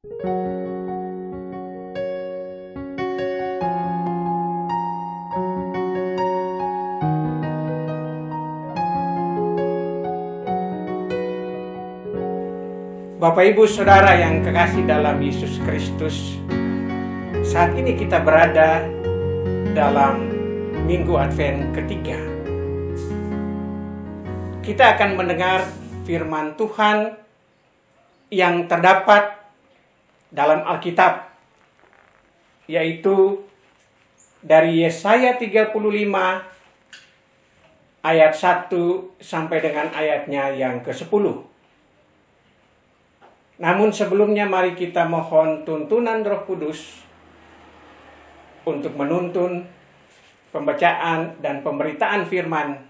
Bapak Ibu Saudara yang kekasih dalam Yesus Kristus, saat ini kita berada dalam Minggu Advent ketiga. Kita akan mendengar firman Tuhan yang terdapat dalam Alkitab, yaitu dari Yesaya 35 ayat 1 sampai dengan ayatnya yang ke-10. Namun sebelumnya mari kita mohon tuntunan Roh Kudus untuk menuntun pembacaan dan pemberitaan firman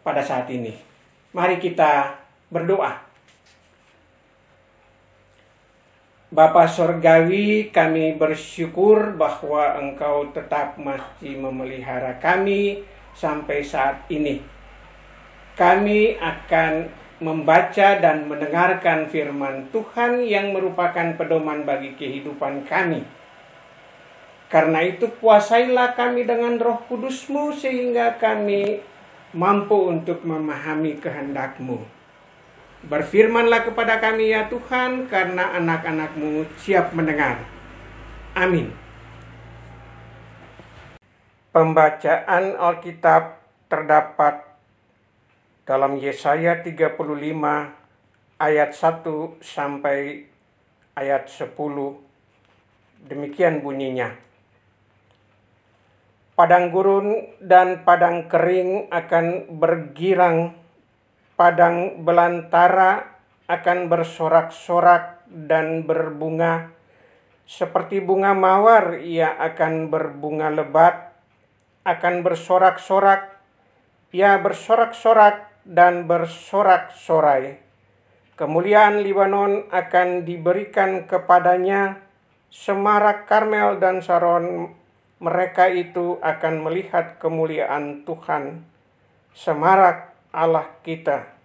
pada saat ini. Mari kita berdoa. Bapa Sorgawi, kami bersyukur bahwa Engkau tetap masih memelihara kami sampai saat ini. Kami akan membaca dan mendengarkan firman Tuhan yang merupakan pedoman bagi kehidupan kami. Karena itu kuasailah kami dengan Roh Kudus-Mu sehingga kami mampu untuk memahami kehendak-Mu. Berfirmanlah kepada kami ya Tuhan, karena anak-anak-Mu siap mendengar. Amin. Pembacaan Alkitab terdapat dalam Yesaya 35 ayat 1 sampai ayat 10. Demikian bunyinya. Padang gurun dan padang kering akan bergirang, padang belantara akan bersorak-sorak dan berbunga. Seperti bunga mawar ia akan berbunga lebat, akan bersorak-sorak, ia bersorak-sorak dan bersorak-sorai. Kemuliaan Libanon akan diberikan kepadanya, semarak Karmel dan Saron, mereka itu akan melihat kemuliaan Tuhan, semarak Allah kita.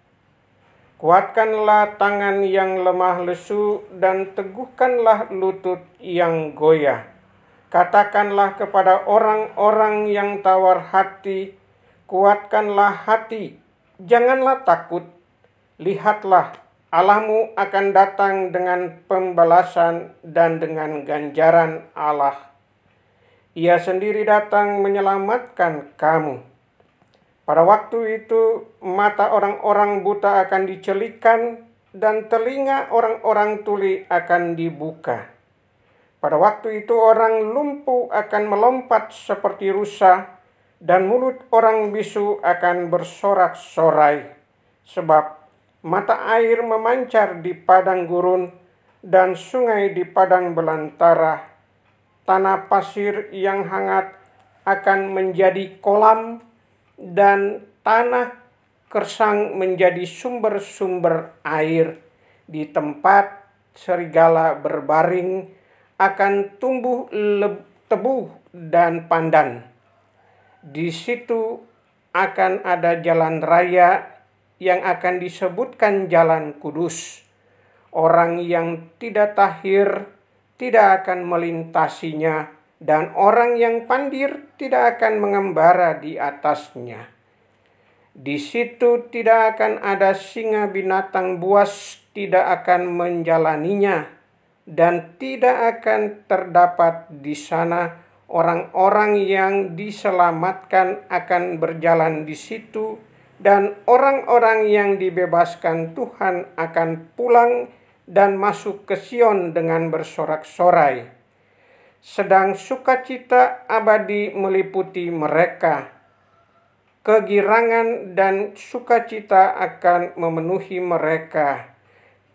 Kuatkanlah tangan yang lemah lesu dan teguhkanlah lutut yang goyah. Katakanlah kepada orang-orang yang tawar hati, kuatkanlah hati, janganlah takut. Lihatlah, Allahmu akan datang dengan pembalasan dan dengan ganjaran Allah. Ia sendiri datang menyelamatkan kamu. Pada waktu itu, mata orang-orang buta akan dicelikan dan telinga orang-orang tuli akan dibuka. Pada waktu itu orang lumpuh akan melompat seperti rusa, dan mulut orang bisu akan bersorak-sorai, sebab mata air memancar di padang gurun dan sungai di padang belantara. Tanah pasir yang hangat akan menjadi kolam dan tanah gersang menjadi sumber-sumber air. Di tempat serigala berbaring akan tumbuh tebu dan pandan. Di situ akan ada jalan raya yang akan disebutkan jalan kudus. Orang yang tidak tahir tidak akan melintasinya, dan orang yang pandir tidak akan mengembara di atasnya. Di situ tidak akan ada singa binatang buas, tidak akan menjalaninya, dan tidak akan terdapat di sana. Orang-orang yang diselamatkan akan berjalan di situ, dan orang-orang yang dibebaskan Tuhan akan pulang dan masuk ke Sion dengan bersorak-sorai. Sedang sukacita abadi meliputi mereka. Kegirangan dan sukacita akan memenuhi mereka.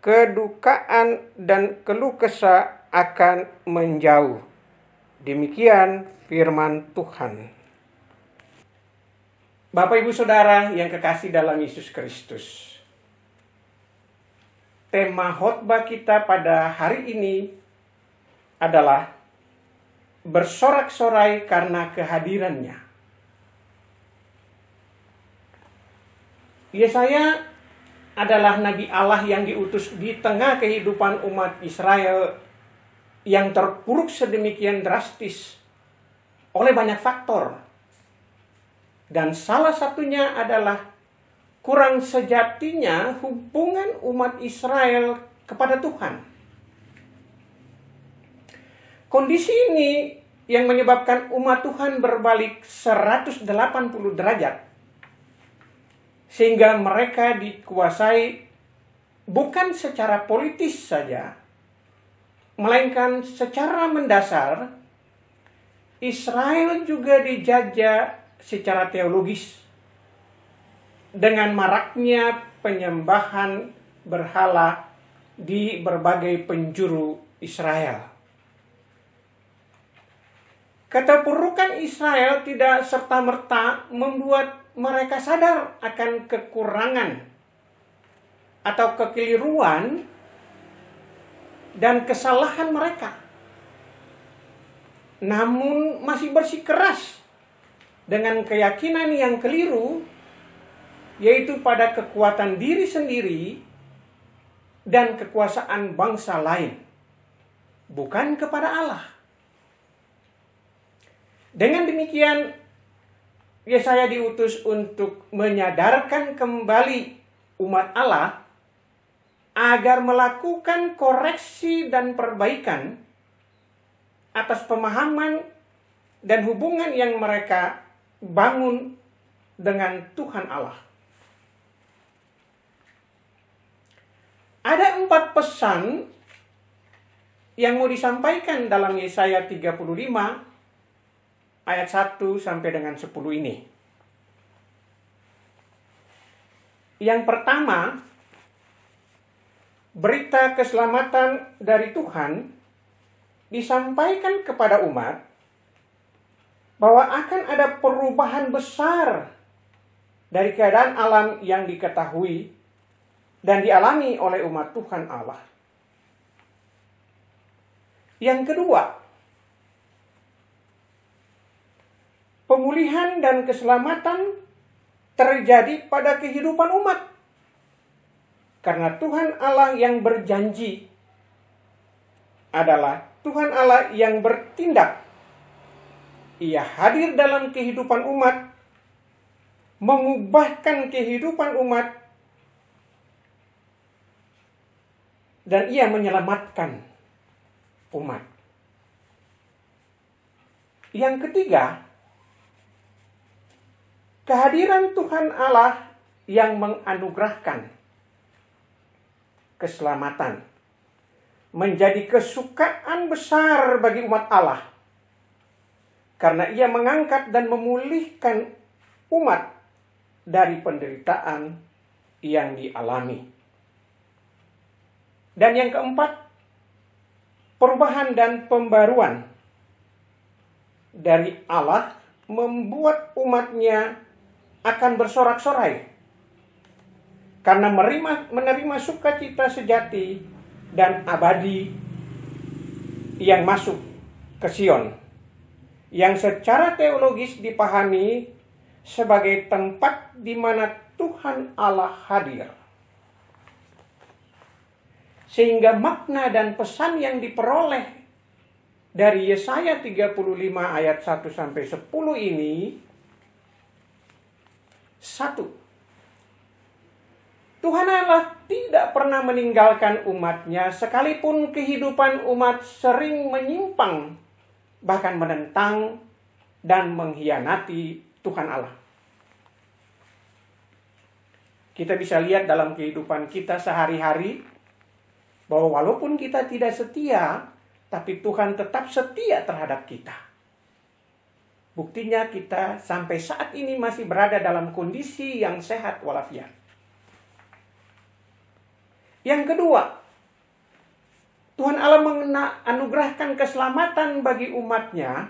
Kedukaan dan keluh kesah akan menjauh. Demikian firman Tuhan. Bapak Ibu Saudara yang kekasih dalam Yesus Kristus. Tema khotbah kita pada hari ini adalah bersorak-sorai karena kehadirannya. Yesaya adalah Nabi Allah yang diutus di tengah kehidupan umat Israel yang terpuruk sedemikian drastis oleh banyak faktor. Dan salah satunya adalah kurang sejatinya hubungan umat Israel kepada Tuhan. Kondisi ini yang menyebabkan umat Tuhan berbalik 180 derajat. Sehingga mereka dikuasai bukan secara politis saja, melainkan secara mendasar. Israel juga dijajah secara teologis dengan maraknya penyembahan berhala di berbagai penjuru Israel. Keterpurukan Israel tidak serta-merta membuat mereka sadar akan kekurangan atau kekeliruan dan kesalahan mereka. Namun masih bersikeras dengan keyakinan yang keliru, yaitu pada kekuatan diri sendiri dan kekuasaan bangsa lain, bukan kepada Allah. Dengan demikian, Yesaya diutus untuk menyadarkan kembali umat Allah agar melakukan koreksi dan perbaikan atas pemahaman dan hubungan yang mereka bangun dengan Tuhan Allah. Ada 4 pesan yang mau disampaikan dalam Yesaya 35 ayat 1 sampai dengan 10 ini. Yang pertama, berita keselamatan dari Tuhan disampaikan kepada umat bahwa akan ada perubahan besar dari keadaan alam yang diketahui dan dialami oleh umat Tuhan Allah. Yang kedua, pemulihan dan keselamatan terjadi pada kehidupan umat. Karena Tuhan Allah yang berjanji adalah Tuhan Allah yang bertindak. Ia hadir dalam kehidupan umat, mengubahkan kehidupan umat, dan ia menyelamatkan umat. Yang ketiga, kehadiran Tuhan Allah yang menganugerahkan keselamatan menjadi kesukaan besar bagi umat Allah. Karena ia mengangkat dan memulihkan umat dari penderitaan yang dialami. Dan yang keempat, perubahan dan pembaruan dari Allah membuat umatnya akan bersorak-sorai karena menerima sukacita sejati dan abadi yang masuk ke Sion, yang secara teologis dipahami sebagai tempat di mana Tuhan Allah hadir. Sehingga makna dan pesan yang diperoleh dari Yesaya 35 ayat 1 sampai 10 ini, 1. Tuhan Allah tidak pernah meninggalkan umatnya sekalipun kehidupan umat sering menyimpang, bahkan menentang dan mengkhianati Tuhan Allah. Kita bisa lihat dalam kehidupan kita sehari-hari bahwa walaupun kita tidak setia, tapi Tuhan tetap setia terhadap kita. Buktinya kita sampai saat ini masih berada dalam kondisi yang sehat walafiat. Yang kedua, Tuhan Allah menganugerahkan keselamatan bagi umatnya.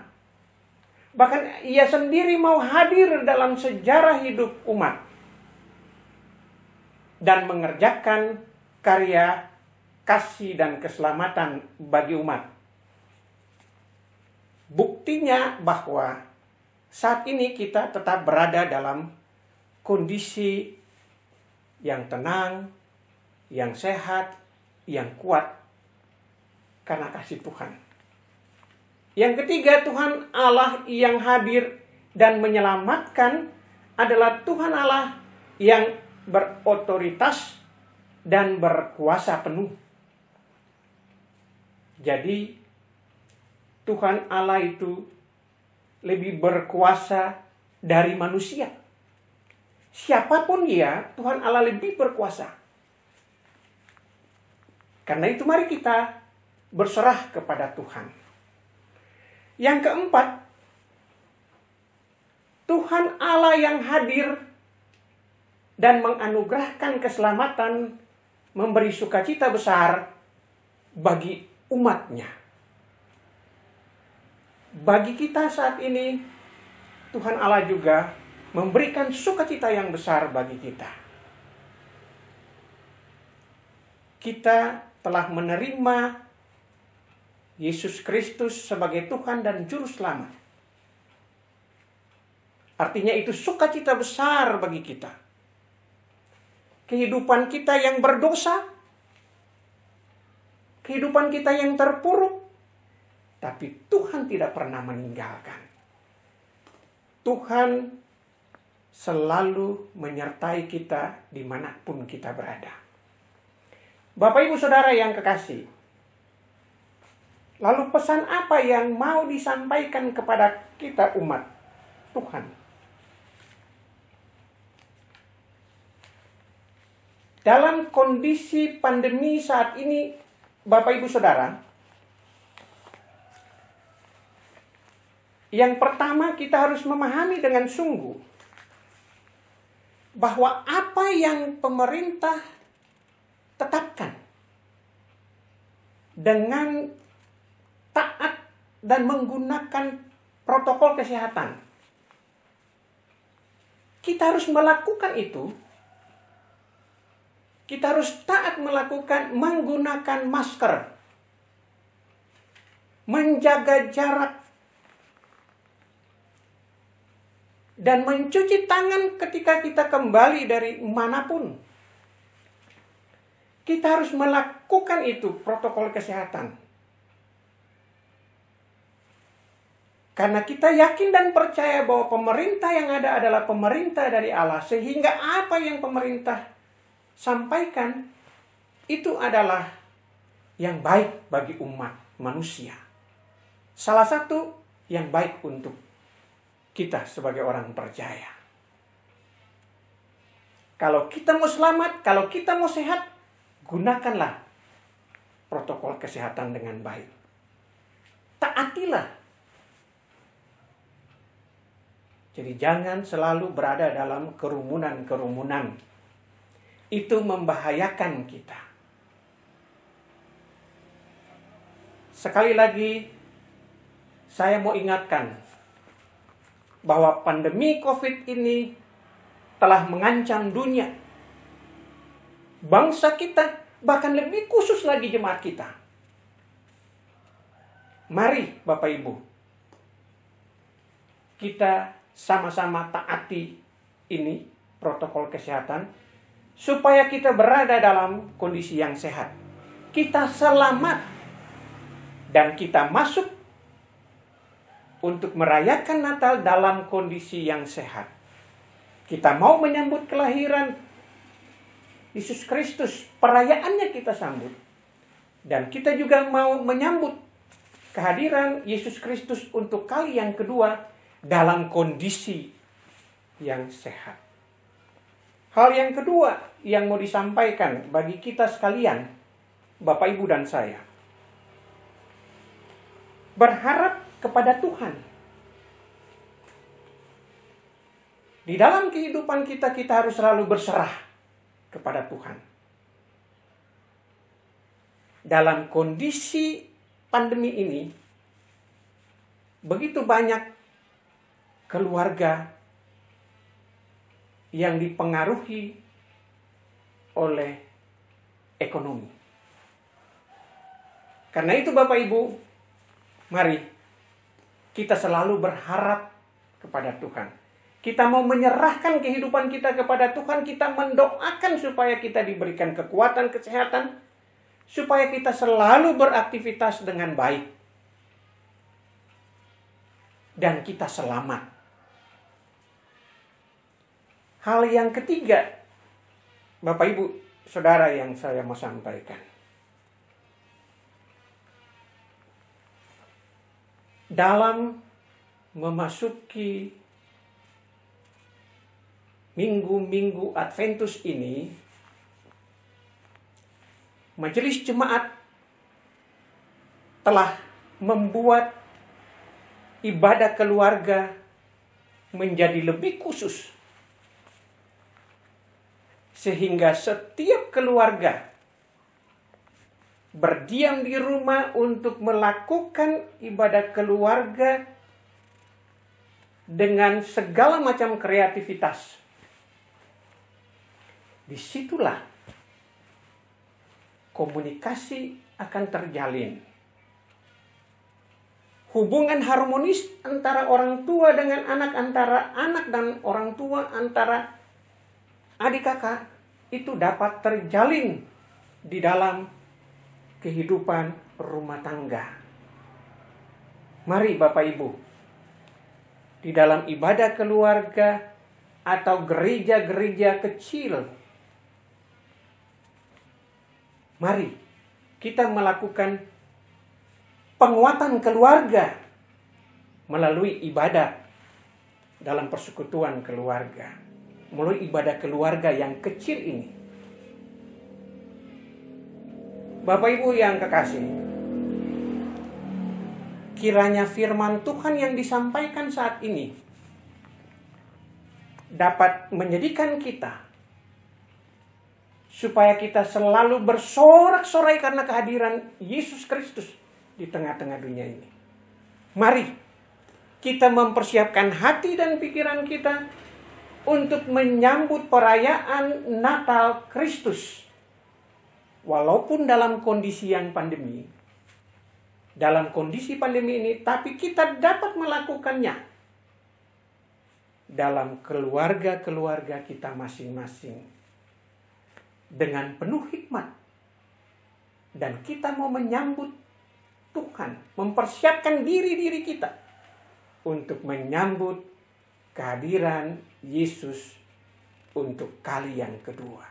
Bahkan ia sendiri mau hadir dalam sejarah hidup umat dan mengerjakan karya kasih dan keselamatan bagi umat. Buktinya bahwa saat ini kita tetap berada dalam kondisi yang tenang, yang sehat, yang kuat karena kasih Tuhan. Yang ketiga, Tuhan Allah yang hadir dan menyelamatkan adalah Tuhan Allah yang berotoritas dan berkuasa penuh. Jadi Tuhan Allah itu lebih berkuasa dari manusia. Siapapun dia, Tuhan Allah lebih berkuasa. Karena itu mari kita berserah kepada Tuhan. Yang keempat, Tuhan Allah yang hadir dan menganugerahkan keselamatan, memberi sukacita besar bagi umatnya. Bagi kita saat ini, Tuhan Allah juga memberikan sukacita yang besar bagi kita. Kita telah menerima Yesus Kristus sebagai Tuhan dan Juru Selamat. Artinya itu sukacita besar bagi kita. Kehidupan kita yang berdosa, kehidupan kita yang terpuruk, tapi Tuhan tidak pernah meninggalkan. Tuhan selalu menyertai kita dimanapun kita berada. Bapak Ibu Saudara yang kekasih, lalu pesan apa yang mau disampaikan kepada kita umat Tuhan? Dalam kondisi pandemi saat ini, Bapak Ibu Saudara, yang pertama kita harus memahami dengan sungguh bahwa apa yang pemerintah tetapkan dengan taat dan menggunakan protokol kesehatan, kita harus melakukan itu. Kita harus taat melakukan menggunakan masker, menjaga jarak, dan mencuci tangan ketika kita kembali dari manapun. Kita harus melakukan itu, protokol kesehatan. Karena kita yakin dan percaya bahwa pemerintah yang ada adalah pemerintah dari Allah. Sehingga apa yang pemerintah sampaikan itu adalah yang baik bagi umat manusia. Salah satu yang baik untuk kita sebagai orang percaya. Kalau kita mau selamat, kalau kita mau sehat, gunakanlah protokol kesehatan dengan baik. Taatilah. Jadi jangan selalu berada dalam kerumunan-kerumunan. Itu membahayakan kita. Sekali lagi, saya mau ingatkan bahwa pandemi COVID ini telah mengancam dunia. Bangsa kita, bahkan lebih khusus lagi jemaat kita. Mari Bapak Ibu, kita sama-sama taati ini protokol kesehatan supaya kita berada dalam kondisi yang sehat. Kita selamat dan kita masuk untuk merayakan Natal dalam kondisi yang sehat. Kita mau menyambut kelahiran Yesus Kristus, perayaannya kita sambut. Dan kita juga mau menyambut kehadiran Yesus Kristus untuk kali yang kedua dalam kondisi yang sehat. Hal yang kedua yang mau disampaikan bagi kita sekalian, Bapak, Ibu, dan saya. Berharap kepada Tuhan. Di dalam kehidupan kita, kita harus selalu berserah kepada Tuhan. Dalam kondisi pandemi ini, begitu banyak keluarga yang dipengaruhi oleh ekonomi. Karena itu Bapak Ibu, mari kita selalu berharap kepada Tuhan. Kita mau menyerahkan kehidupan kita kepada Tuhan. Kita mendoakan supaya kita diberikan kekuatan, kesehatan. Supaya kita selalu beraktivitas dengan baik. Dan kita selamat. Hal yang ketiga, Bapak Ibu, Saudara yang saya mau sampaikan. Dalam memasuki minggu-minggu Adventus ini, Majelis Jemaat telah membuat ibadah keluarga menjadi lebih khusus. Sehingga setiap keluarga berdiam di rumah untuk melakukan ibadah keluarga dengan segala macam kreativitas. Disitulah komunikasi akan terjalin. Hubungan harmonis antara orang tua dengan anak, antara anak dan orang tua, antara adik kakak, itu dapat terjalin di dalam kehidupan rumah tangga. Mari Bapak Ibu, di dalam ibadah keluarga atau gereja-gereja kecil, mari kita melakukan penguatan keluarga melalui ibadah dalam persekutuan keluarga. Melalui ibadah keluarga yang kecil ini. Bapak Ibu yang kekasih, kiranya firman Tuhan yang disampaikan saat ini dapat menjadikan kita supaya kita selalu bersorak-sorai karena kehadiran Yesus Kristus di tengah-tengah dunia ini. Mari kita mempersiapkan hati dan pikiran kita untuk menyambut perayaan Natal Kristus. Walaupun dalam kondisi yang pandemi. Dalam kondisi pandemi ini, tapi kita dapat melakukannya dalam keluarga-keluarga kita masing-masing. Dengan penuh hikmat. Dan kita mau menyambut Tuhan. Mempersiapkan diri-diri kita untuk menyambut kehadiran Yesus untuk kali yang kedua.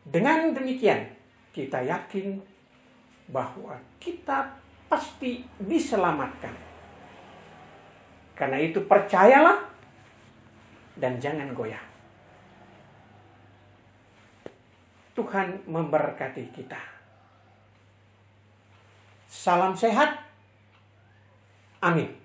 Dengan demikian, kita yakin bahwa kita pasti diselamatkan. Karena itu percayalah dan jangan goyah. Tuhan memberkati kita. Salam sehat. Amin.